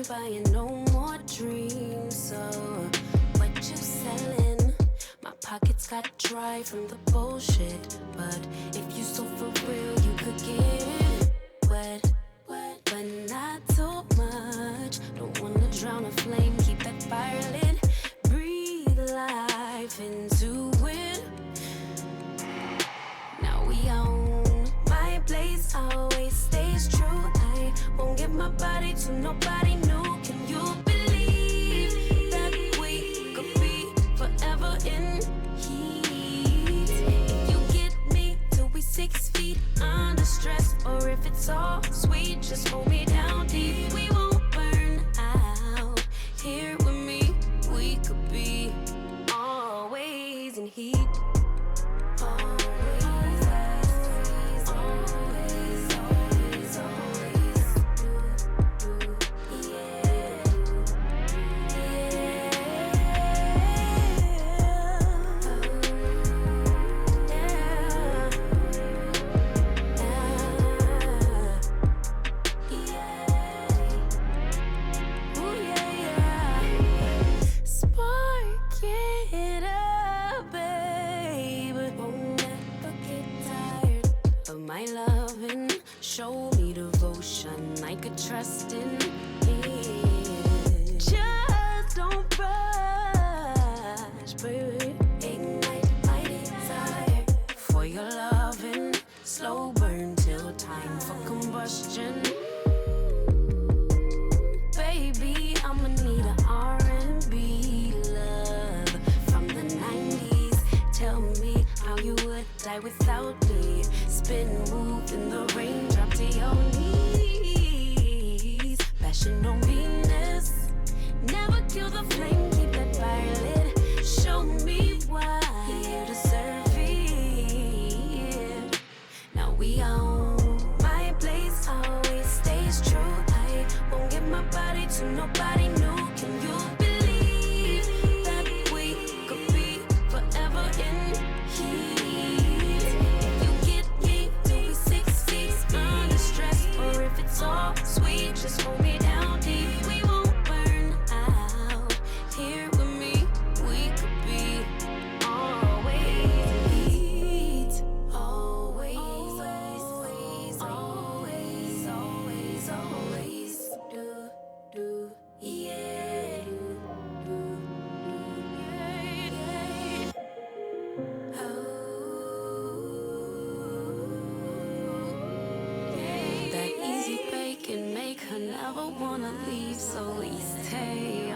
buying no more dreams. So what you selling? My pockets got dry from the bullshit. But if you so for real, you could get it wet, but not too much. Don't wanna drown a flame, keep that fire lit. Breathe life into it. Now we own my place, always stays true. I won't give my body to nobody new. Can you believe that we could be forever in heat? If you get me till we 6 feet under stress, or if it's all sweet, just hold me down deep. We won't burn out here with me. We could be always in heat. My loving, show me devotion I could trust in it. Just don't rush, baby. Ignite my desire for your loving. Slow burn till time for combustion. Baby, I'ma need an R&B love from the 90s. Tell me how you would die without me. Spin, move in the rain, drop to your knees. Passion on Venus, never kill the flame, keep that fire lit. Show me why you deserve it. Now we own my place, always stays true. I won't give my body to nobody new. Can you believe that we could be forever in heat? All sweet, just hold me down deep. We won't burn out here with me. We could be always heat. Always, always, always, always, always. Do, yeah. Do, yeah. Oh. Can make her never wanna leave, so we stay.